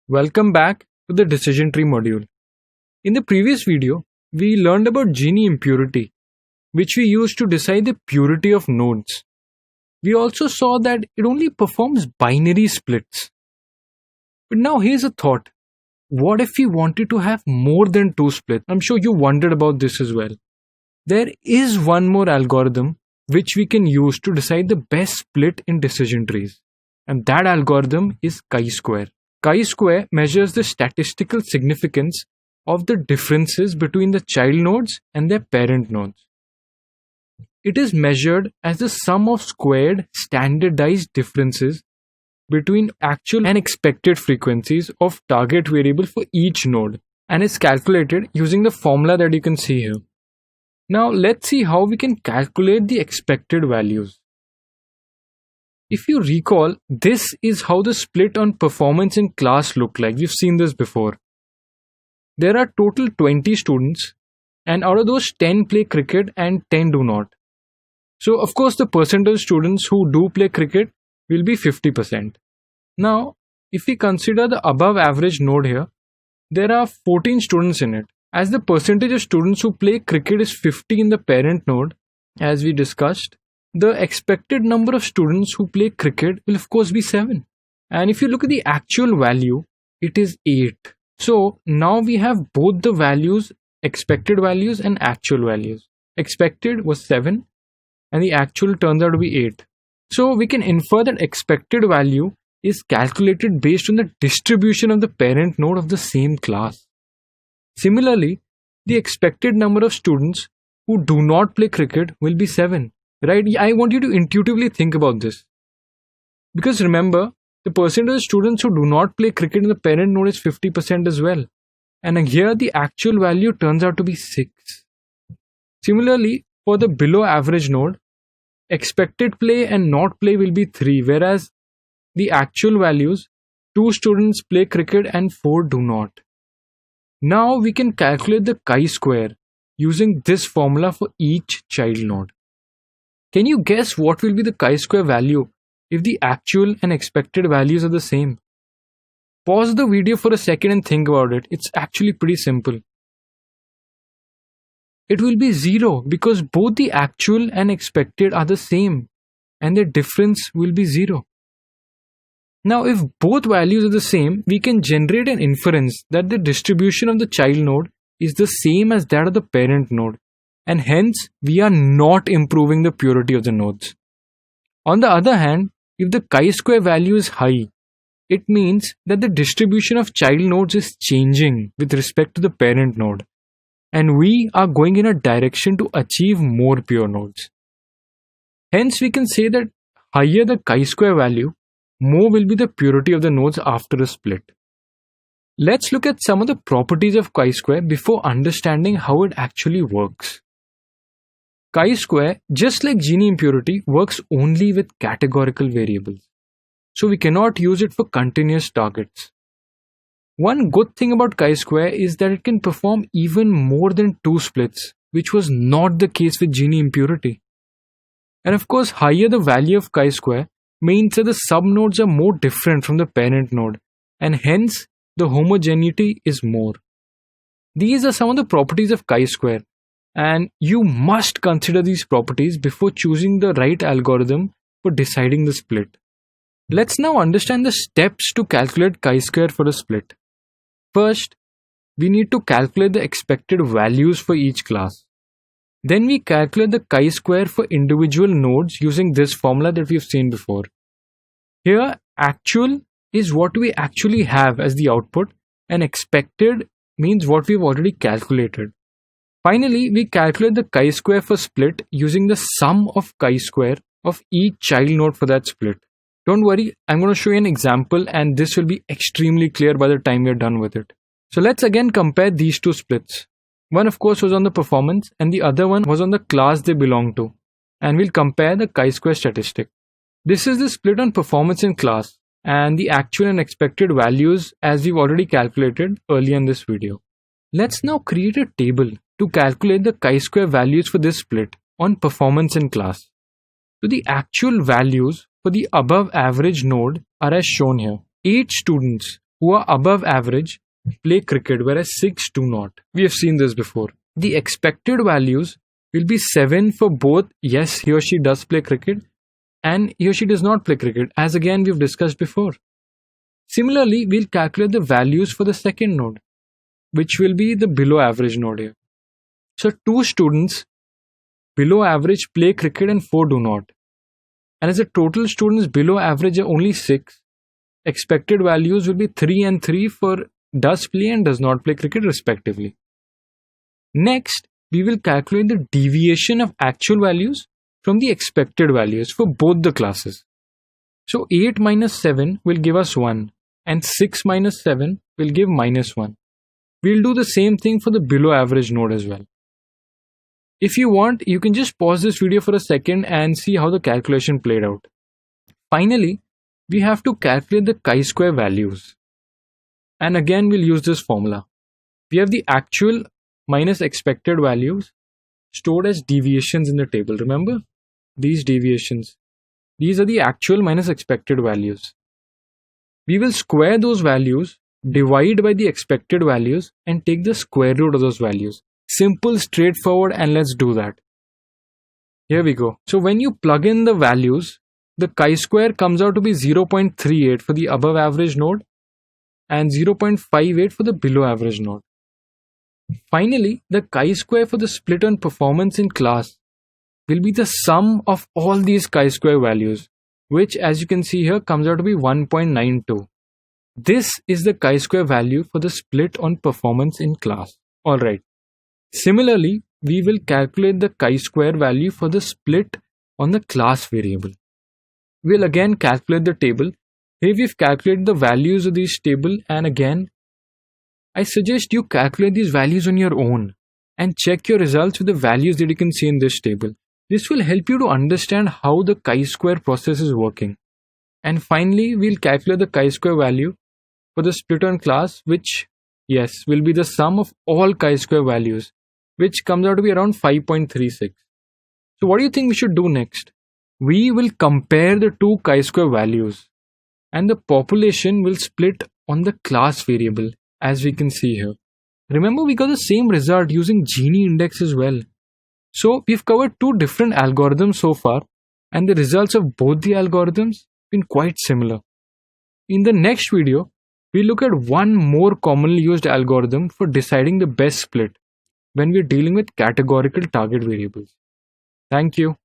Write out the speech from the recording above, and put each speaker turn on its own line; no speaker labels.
Welcome back to the decision tree module. In the previous video, we learned about Gini impurity, which we use to decide the purity of nodes. We also saw that it only performs binary splits. But now here's a thought. What if we wanted to have more than two splits? I'm sure you wondered about this as well. There is one more algorithm which we can use to decide the best split in decision trees. And that algorithm is chi-square. Chi-square measures the statistical significance of the differences between the child nodes and their parent nodes. It is measured as the sum of squared standardized differences between actual and expected frequencies of target variable for each node, and is calculated using the formula that you can see here. Now let's see how we can calculate the expected values. If you recall, this is how the split on performance in class looked like. We've seen this before. There are total 20 students, and out of those 10 play cricket and 10 do not. So of course the percentage of students who do play cricket will be 50%. Now if we consider the above average node here, there are 14 students in it. As the percentage of students who play cricket is 50 in the parent node, as we discussed, the expected number of students who play cricket will of course be 7. And if you look at the actual value, it is 8. So now we have both the values, expected values and actual values. Expected was 7 and the actual turns out to be 8. So we can infer that expected value is calculated based on the distribution of the parent node of the same class. Similarly, the expected number of students who do not play cricket will be 7. Right? I want you to intuitively think about this. Because remember, the percentage of students who do not play cricket in the parent node is 50% as well. And here the actual value turns out to be 6. Similarly, for the below average node, expected play and not play will be 3, whereas the actual values, 2 students play cricket and 4 do not. Now we can calculate the chi-square using this formula for each child node. Can you guess what will be the chi-square value if the actual and expected values are the same? Pause the video for a second and think about it. It's actually pretty simple. It will be 0 because both the actual and expected are the same and their difference will be 0. Now if both values are the same, we can generate an inference that the distribution of the child node is the same as that of the parent node, and hence we are not improving the purity of the nodes. On the other hand, if the chi-square value is high, it means that the distribution of child nodes is changing with respect to the parent node, and we are going in a direction to achieve more pure nodes. Hence we can say that higher the chi-square value, more will be the purity of the nodes after a split. Let's look at some of the properties of chi-square before understanding how it actually works. Chi-square, just like Gini impurity, works only with categorical variables. So we cannot use it for continuous targets. One good thing about chi-square is that it can perform even more than 2 splits, which was not the case with Gini impurity. And of course, higher the value of chi-square means that the subnodes are more different from the parent node, and hence the homogeneity is more. These are some of the properties of chi-square, and you must consider these properties before choosing the right algorithm for deciding the split. Let's now understand the steps to calculate chi-square for a split. First, we need to calculate the expected values for each class. Then we calculate the chi-square for individual nodes using this formula that we've seen before. Here, actual is what we actually have as the output, and expected means what we've already calculated. Finally, we calculate the chi-square for split using the sum of chi-square of each child node for that split. Don't worry, I'm going to show you an example and this will be extremely clear by the time we're done with it. So let's again compare these two splits. One of course was on the performance and the other one was on the class they belong to. And we'll compare the chi-square statistic. This is the split on performance in class and the actual and expected values as we've already calculated earlier in this video. Let's now create a table to calculate the chi-square values for this split on performance in class. So the actual values for the above average node are as shown here. 8 students who are above average play cricket, whereas 6 do not. We have seen this before. The expected values will be 7 for both, yes, he or she does play cricket, and he or she does not play cricket, as again we've discussed before. Similarly, we'll calculate the values for the second node, which will be the below average node here. So 2 students below average play cricket and 4 do not. And as the total students below average are only 6, expected values will be 3 and 3 for does play and does not play cricket respectively. Next, we will calculate the deviation of actual values from the expected values for both the classes. So 8 minus 7 will give us 1 and 6 minus 7 will give minus 1. We'll do the same thing for the below average node as well. If you want, you can just pause this video for a second and see how the calculation played out. Finally, we have to calculate the chi-square values. And again, we'll use this formula. We have the actual minus expected values stored as deviations in the table. Remember? These deviations. These are the actual minus expected values. We will square those values, divide by the expected values, and take the square root of those values. Simple, straightforward, and let's do that. Here we go. So when you plug in the values, the chi-square comes out to be 0.38 for the above average node and 0.58 for the below average node. Finally, the chi-square for the split on performance in class will be the sum of all these chi-square values, which as you can see here comes out to be 1.92. This is the chi-square value for the split on performance in class. Alright. Similarly, we will calculate the chi-square value for the split on the class variable. We'll again calculate the table. Here we've calculated the values of this table, and again, I suggest you calculate these values on your own and check your results with the values that you can see in this table. This will help you to understand how the chi-square process is working. And finally, we'll calculate the chi-square value for the split on class, which, yes, will be the sum of all chi-square values, which comes out to be around 5.36. So what do you think we should do next? We will compare the two chi-square values, and the population will split on the class variable, as we can see here. Remember, we got the same result using Gini index as well. So we've covered two different algorithms so far, and the results of both the algorithms have been quite similar. In the next video, we look at one more commonly used algorithm for deciding the best split when we're dealing with categorical target variables. Thank you.